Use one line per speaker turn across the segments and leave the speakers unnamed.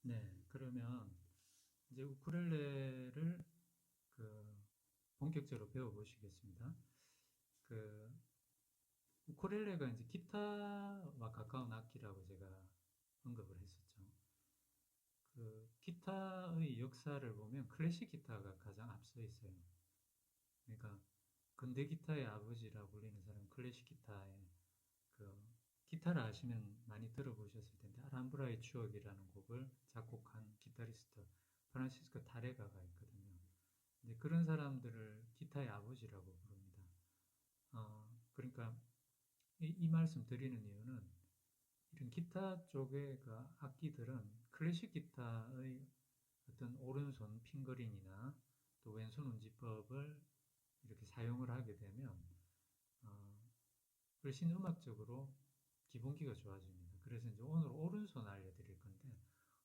네, 그러면 이제 우쿨렐레를 그 본격적으로 배워보시겠습니다. 그 우쿨렐레가 이제 기타와 가까운 악기라고 제가 언급을 했었죠. 그 기타의 역사를 보면 클래식 기타가 가장 앞서 있어요. 그러니까 근대 기타의 아버지라고 불리는 사람은 클래식 기타의 그 기타를 아시면 많이 들어보셨을 텐데 아람브라의 추억이라는 곡을 작곡한 기타리스트 프란시스코 타레가가 있거든요. 근데 그런 사람들을 기타의 아버지라고 부릅니다. 그러니까 이 말씀 드리는 이유는 이런 기타 쪽의 그 악기들은 클래식 기타의 어떤 오른손 핑거링이나 또 왼손 운지법을 이렇게 사용을 하게 되면 어, 훨씬 음악적으로 기본기가 좋아집니다. 그래서 이제 오늘 오른손 알려드릴 건데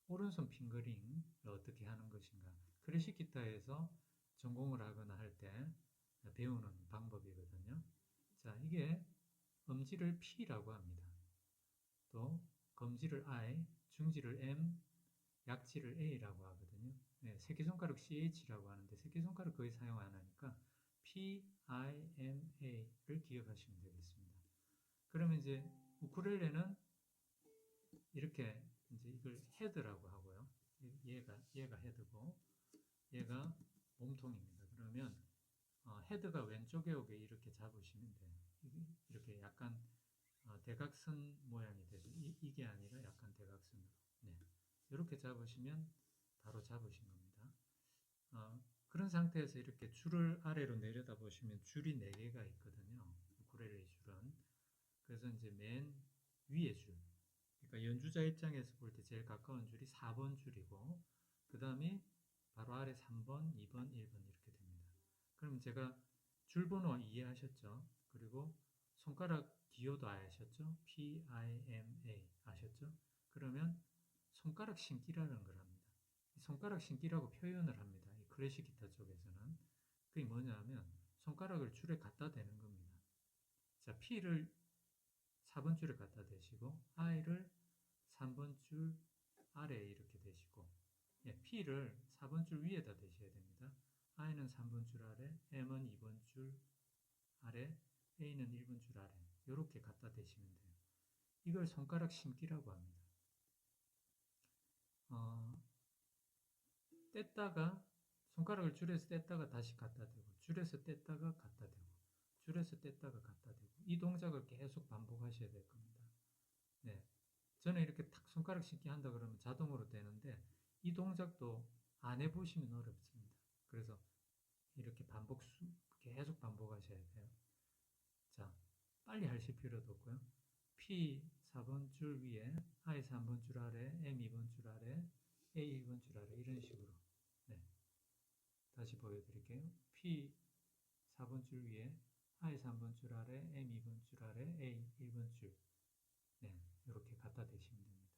오른손 핑거링을 어떻게 하는 것인가. 클래식 기타에서 전공을 하거나 할 때 배우는 방법이거든요. 자, 이게 음지를 P라고 합니다. 또 검지를 I, 중지를 M, 약지를 A라고 하거든요. 네, 새끼손가락 CH라고 하는데 새끼손가락 거의 사용 안 하니까 P, I, M, A를 기억하시면 되겠습니다. 그러면 이제 우쿨렐레는 이렇게 이제 이걸 헤드라고 하고요. 얘가 헤드고 얘가 몸통입니다. 그러면 헤드가 왼쪽에 오게 이렇게 잡으시면 돼요. 이렇게 약간 대각선 모양이 되죠. 이게 아니라 약간 대각선으로. 네. 이렇게 잡으시면 바로 잡으신 겁니다. 그런 상태에서 이렇게 줄을 아래로 내려다 보시면 줄이 4개가 있거든요. 우쿨렐레 줄은. 그래서 이제 맨 위에 줄. 그러니까 연주자 입장에서 볼 때 제일 가까운 줄이 4번 줄이고, 그 다음에 바로 아래 3번, 2번, 1번 이렇게 됩니다. 그럼 제가 줄 번호 이해하셨죠? 그리고 손가락 기호도 아셨죠? P, I, M, A 아셨죠? 그러면 손가락 신기라는 걸 합니다. 손가락 신기라고 표현을 합니다. 이 클래식 기타 쪽에서는. 그게 뭐냐면 손가락을 줄에 갖다 대는 겁니다. 자, P를 4번 줄에 갖다 대시고 I를 3번 줄 아래에 이렇게 대시고 P를 4번 줄 위에다 대셔야 됩니다. I는 3번 줄 아래, M은 2번 줄 아래, A는 1번 줄 아래 이렇게 갖다 대시면 돼요. 이걸 손가락 심기라고 합니다. 어, 뗐다가 손가락을 줄에서 뗐다가 다시 갖다 대고 줄에서 뗐다가 갖다 대고 줄에서 뗐다가 갖다 대고 이 동작을 계속 반복하셔야 될 겁니다. 네. 저는 이렇게 탁 손가락 씻기 한다 그러면 자동으로 되는데 이 동작도 안 해보시면 어렵습니다. 그래서 이렇게 계속 반복하셔야 돼요. 자, 빨리 하실 필요도 없고요. P 4번 줄 위에, I 3번 줄 아래, M 2번 줄 아래, A 1번 줄 아래 이런 식으로. 네. 다시 보여드릴게요. P 4번 줄 위에, I 3번 줄 아래, M 2번 줄 아래, A 1번 줄. 네, 이렇게 갖다 대시면 됩니다.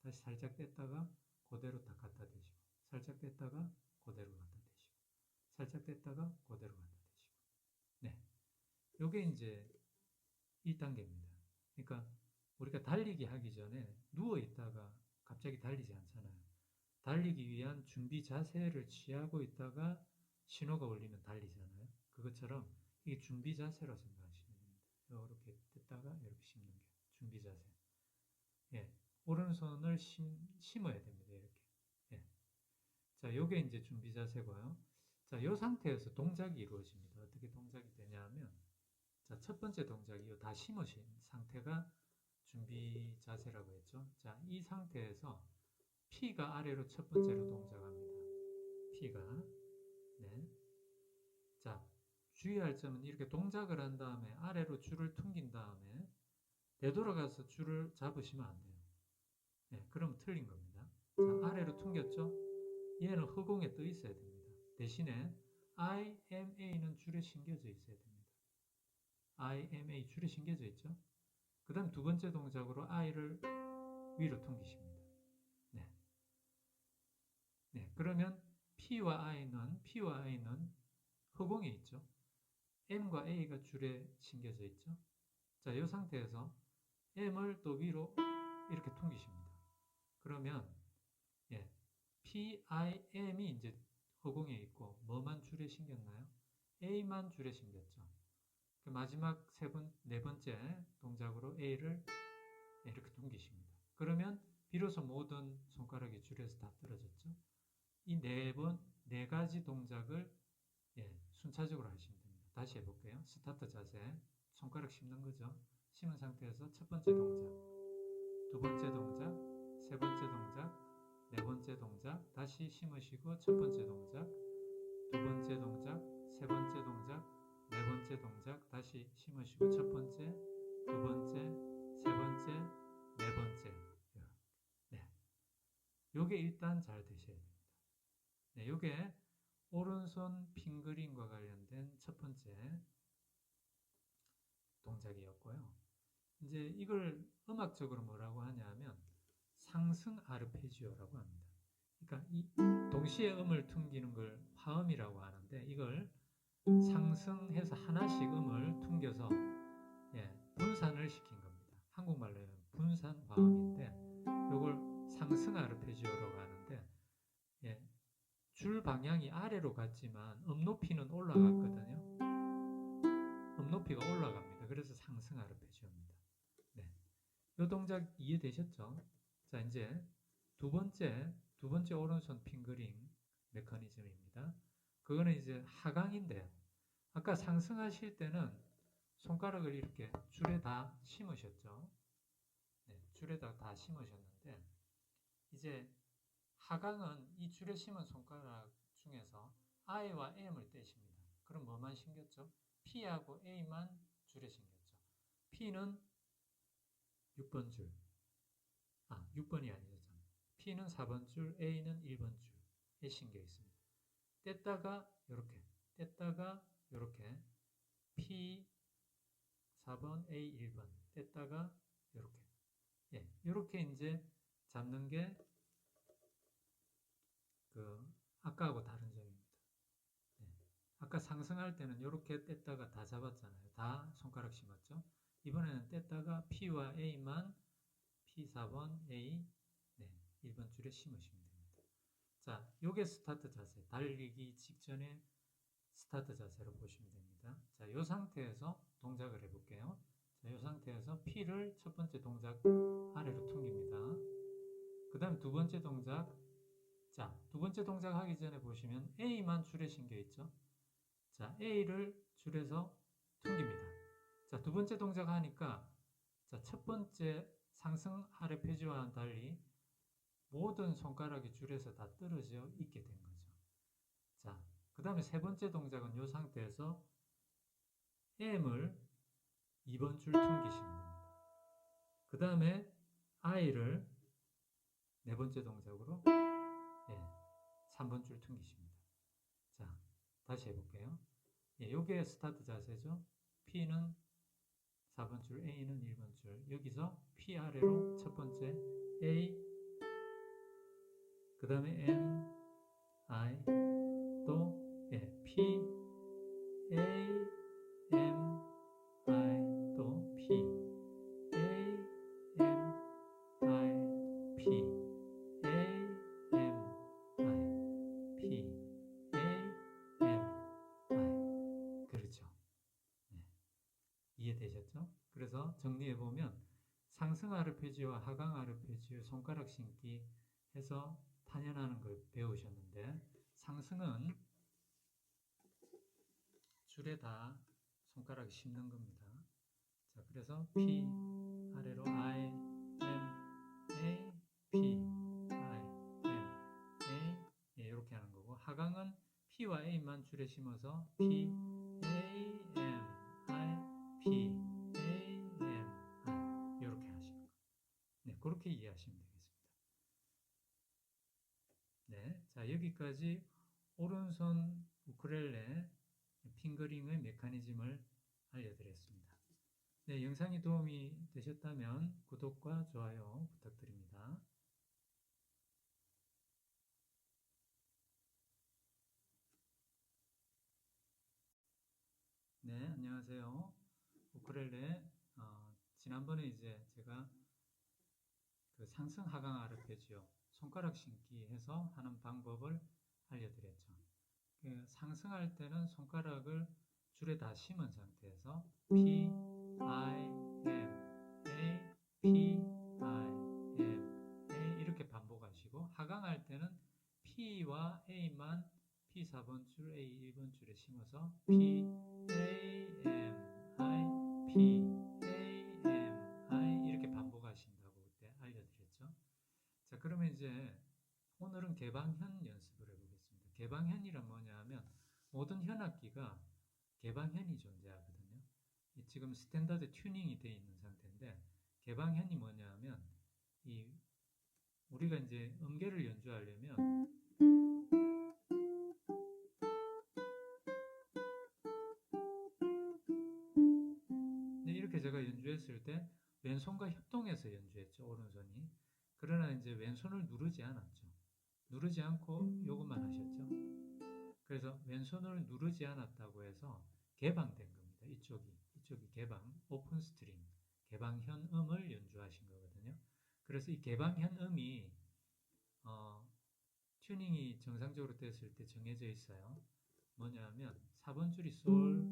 다시 살짝 뗐다가 그대로 다 갖다 대시고 살짝 뗐다가 그대로 갖다 대시고 살짝 뗐다가 그대로 갖다 대시고 네, 요게 이제 1단계입니다. 그러니까 우리가 달리기 하기 전에 누워 있다가 갑자기 달리지 않잖아요. 달리기 위한 준비 자세를 취하고 있다가 신호가 울리면 달리잖아요. 그것처럼 이게 준비 자세라고 생각하시면 됩니다. 이렇게 뗐다가 이렇게 심는 게 준비 자세. 예, 오른손을 심어야 됩니다. 이렇게. 예. 자, 요게 이제 준비 자세고요. 자, 요 상태에서 동작이 이루어집니다. 어떻게 동작이 되냐면, 자, 첫 번째 동작이 다 심으신 상태가 준비 자세라고 했죠. 자, 이 상태에서 P가 아래로 첫 번째로 동작합니다. P가. 네. 자, 주의할 점은 이렇게 동작을 한 다음에 아래로 줄을 퉁긴 다음에 되돌아가서 줄을 잡으시면 안 돼요. 네, 그럼 틀린 겁니다. 자, 아래로 퉁겼죠? 얘는 허공에 떠 있어야 됩니다. 대신에 IMA는 줄에 신겨져 있어야 됩니다. IMA 줄에 신겨져 있죠? 그 다음 두 번째 동작으로 I를 위로 퉁기십니다. 네. 네. 그러면 P와 I는 허공에 있죠? M과 A가 줄에 신겨져 있죠? 자, 이 상태에서 M을 또 위로 이렇게 퉁기십니다. 그러면, 예, PIM이 이제 허공에 있고 뭐만 줄에 신겼나요? A만 줄에 신겼죠. 그 마지막 네 번째 동작으로 A를 이렇게 옮기십니다. 그러면 비로소 모든 손가락이 줄에서 다 떨어졌죠. 이 네 가지 동작을 순차적으로 하시면 됩니다. 다시 해볼게요. 스타트 자세, 손가락 심는 거죠. 심은 상태에서 첫 번째 동작, 두 번째 동작, 세 번째 동작, 네 번째 동작, 다시 심으시고 첫 번째 동작, 두 번째 동작, 세 번째 동작, 네 번째 동작, 다시 심으시고 첫 번째, 두 번째, 세 번째, 네 번째. 네. 요게 일단 잘 되셔야 됩니다. 네, 요게 오른손 핑거링과 관련된 첫 번째 동작이었고요. 이제 이걸 음악적으로 뭐라고 하냐면 상승 아르페지오라고 합니다. 그러니까 이 동시에 음을 퉁기는 걸 화음이라고 하는데 이걸 상승해서 하나씩 음을 퉁겨서 분산을 시킨 겁니다. 한국말로 하면 분산 화음인데 이걸 상승 아르페지오라고 하는데 줄 방향이 아래로 갔지만 음높이는 올라갔거든요. 음높이가 올라갑니다. 그래서 상승 아르페지오입니다. 네. 이 동작 이해되셨죠? 자, 이제 두 번째 오른손 핑거링 메커니즘입니다. 그거는 이제 하강인데요. 아까 상승하실 때는 손가락을 이렇게 줄에 다 심으셨죠? 네, 줄에다 다 심으셨는데 이제 하강은 이 줄에 심은 손가락 중에서 I와 M을 떼십니다. 그럼 뭐만 신겼죠? P하고 A만 줄에 신겼죠. P는 6번 줄. 6번이 아니었잖아요. P는 4번 줄, A는 1번 줄에 신겨 있습니다. 뗐다가 이렇게, 뗐다가 이렇게, P 4번, A 1번, 뗐다가 이렇게. 이렇게 이제 잡는 게 아까하고 다른 점입니다. 아까 상승할 때는 이렇게 뗐다가 다 잡았잖아요. 다 손가락 심었죠. 이번에는 뗐다가 P와 A만 P 4번, A 1번 줄에 심으시면 됩니다. 자, 요게 스타트 자세, 달리기 직전에 스타트 자세로 보시면 됩니다. 자, 요 상태에서 동작을 해볼게요. 자, 요 상태에서 P를 첫 번째 동작 아래로 퉁깁니다. 그 다음에 두 번째 동작, 자, 두 번째 동작 하기 전에 보시면 A만 줄에 신겨 있죠. 자, A를 줄에서 퉁깁니다. 자, 두 번째 동작 하니까 자, 첫 번째 상승 아르페지오와는 달리 모든 손가락이 줄에서 다 떨어져 있게 된 거죠. 자, 그 다음에 세 번째 동작은 이 상태에서 M을 2번 줄 퉁기시면 됩니다. 그 다음에 I를 네 번째 동작으로 3번 줄 퉁기십니다. 자, 다시 해볼게요. 요게 스타트 자세죠. P는 4번 줄, A는 1번 줄. 여기서 P 아래로 첫 번째 A, 그 다음에 M, I, 또 P, A, M, I, 또 P, A, M, I, P, A, M, I, P, A, M, I. 그렇죠. 이해되셨죠? 그래서 정리해보면 상승 아르페지오와 하강 아르페지오 손가락 신기 해서 탄현하는 걸 배우셨는데 상승은 줄에다 손가락 심는 겁니다. 자, 그래서 P 아래로 I, M, A, P, I, M, A 이렇게 하는 거고 하강은 P와 A만 줄에 심어서 P, A, M, I, P, A, M, I 이렇게 하시는 거. 네, 그렇게 이해하시면 되겠습니다. 네, 자 여기까지 오른손 우쿨렐레 핑거링의 메커니즘을 알려드렸습니다. 네, 영상이 도움이 되셨다면 구독과 좋아요 부탁드립니다. 네, 안녕하세요. 우쿨렐레 지난번에 이제 제가 그 상승 하강 아르페지오 손가락 신기 해서 하는 방법을 알려드렸죠. 상승할 때는 손가락을 줄에 다 심은 상태에서 P, I, M, A, P, I, M, A 이렇게 반복하시고, 하강할 때는 P와 A만 P 4번 줄, A 1번 줄에 심어서 P, A, M, I, P, A, M, I 이렇게 반복하신다고 그때 알려드렸죠. 자, 그러면 이제 오늘은 개방현 연습을 해보겠습니다. 개방현이란 뭐냐 하면 모든 현악기가 개방현이 존재하거든요. 지금 스탠다드 튜닝이 되어 있는 상태인데, 개방현이 뭐냐 하면 우리가 이제 음계를 연주하려면 이렇게 제가 연주했을 때 왼손과 협동해서 연주했죠, 오른손이. 그러나 이제 왼손을 누르지 않았죠. 누르지 않고 요것만 하셨죠. 그래서 왼손을 누르지 않았다고 해서 개방된 겁니다. 이쪽이 개방, 오픈 스트링, 개방현 음을 연주하신 거거든요. 그래서 이 개방현 음이 튜닝이 정상적으로 됐을 때 정해져 있어요. 뭐냐 하면 4번 줄이 솔,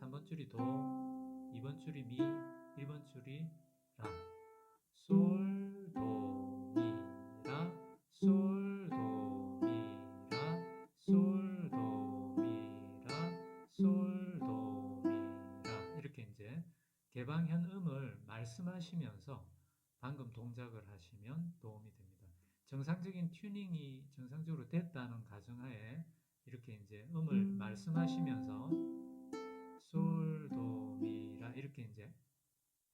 3번 줄이 도, 2번 줄이 미, 1번 줄이 라. 솔, 도, 미, 라, 솔, 도, 미, 라, 솔, 도, 미, 라, 솔, 도, 미, 라. 이렇게 이제 개방현 음을 말씀하시면서 방금 동작을 하시면 도움이 됩니다. 정상적인 튜닝이 정상적으로 됐다는 가정하에 이렇게 이제 음을 말씀하시면서 솔, 도, 미, 라 이렇게 이제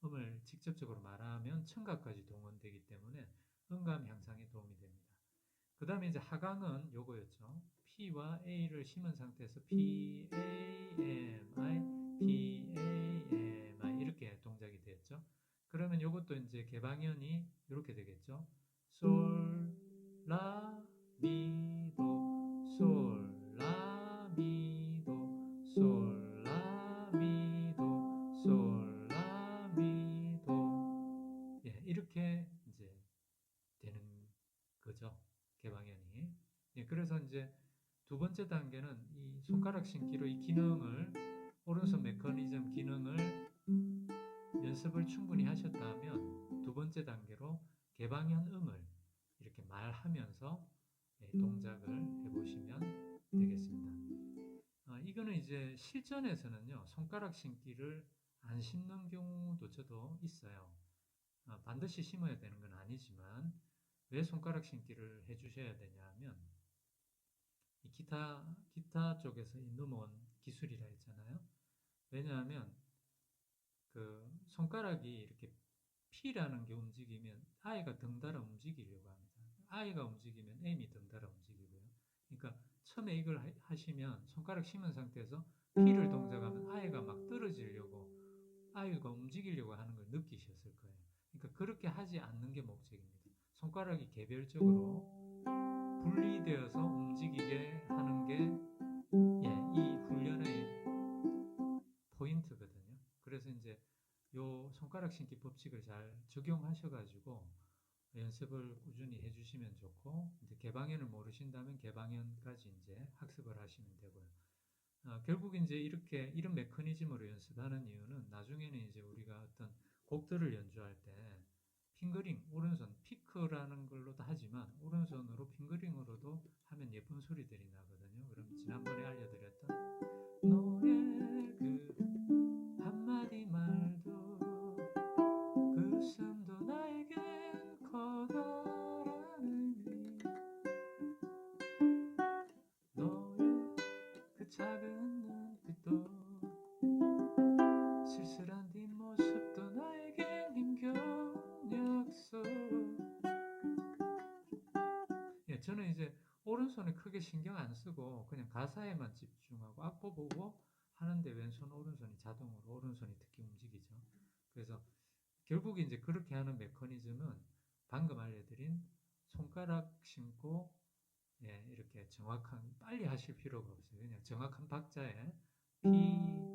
음을 직접적으로 말하면 청각까지 동원되기 때문에 음감 향상에 도움이 됩니다. 그 다음에 이제 하강은 요거였죠. P와 A를 심은 상태에서 P, A, M, I, P, A, M, I 이렇게 동작이 되었죠. 그러면 요것도 이제 개방현이 이렇게 되겠죠. 솔, 라, 미, 도, 솔, 라, 미, 도, 솔, 라, 미, 도, 솔, 라, 미, 도. 예, 이렇게 이제 되는 거죠. 개방현이. 예, 그래서 이제 두 번째 단계는 이 손가락 신기로 이 기능을, 오른손 메커니즘 기능을 연습을 충분히 하셨다면 두 번째 단계로 개방현 음을 이렇게 말하면서 동작을 해보시면 되겠습니다. 이거는 이제 실전에서는요, 손가락 신기를 안 심는 경우도 있어요. 반드시 심어야 되는 건 아니지만, 왜 손가락 신기를 해주셔야 되냐 하면, 이 기타 쪽에서 넘어온 기술이라 했잖아요. 왜냐하면 그 손가락이 이렇게 P라는 게 움직이면 I가 덩달아 움직이려고 합니다. I가 움직이면 M이 덩달아 움직이고요. 그러니까 처음에 이걸 하시면 손가락 심은 상태에서 P를 동작하면 I가 막 떨어지려고, I가 움직이려고 하는 걸 느끼셨을 거예요. 그러니까 그렇게 하지 않는 게 목적입니다. 손가락이 개별적으로 분리되어서 움직이게 하는 게 이 훈련의 포인트거든요. 그래서 이제 요 손가락 신기 법칙을 잘 적용하셔가지고 연습을 꾸준히 해주시면 좋고, 이제 개방현을 모르신다면 개방현까지 이제 학습을 하시면 되고요. 결국 이제 이런 메커니즘으로 연습하는 이유는 나중에는 이제 우리가 어떤 곡들을 연주할 때 핑거링, 오른손, 피크라는 걸로도 하지만 오른손으로 핑거링으로도 하면 예쁜 소리들이 나거든요. 그럼 지난번에 알려드렸던 너의 그 한마디 말도 그 숨도 나에겐 커다란 의미, 너의 그 작은 눈빛도 쓸쓸한 뒷모습도 나에겐 힘겨운 약속. 저는 이제 오른손에 크게 신경 안 쓰고 그냥 가사에만 집중하고 악보 보고 하는데 왼손 오른손이 자동으로, 오른손이 특히 움직이죠. 그래서 결국 이제 그렇게 하는 메커니즘은 방금 알려드린 손가락 신고 이렇게 정확한, 빨리 하실 필요가 없어요. 그냥 정확한 박자에 P,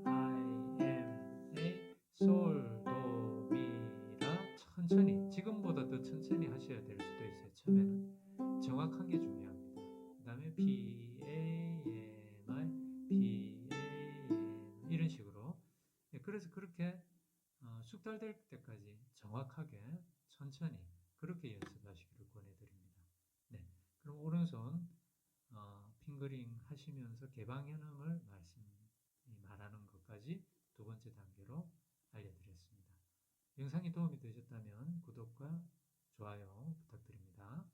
I, M, A, 솔, 도, 미, 라 천천히, 지금보다 조금만 더 천천히 하셔야 될 수도 있어요. 처음에는 정확한 게 중요합니다. 그 다음에 PAMR, PAM 이런 식으로. 그래서 그렇게 숙달될 때까지 정확하게 천천히 그렇게 연습하시기를 권해드립니다. 네, 그럼 오른손 핑거링 하시면서 개방 현황을 말하는 것까지 두 번째 단계로 알려드렸습니다. 영상이 도움이 되셨다면 구독과 좋아요 부탁드립니다.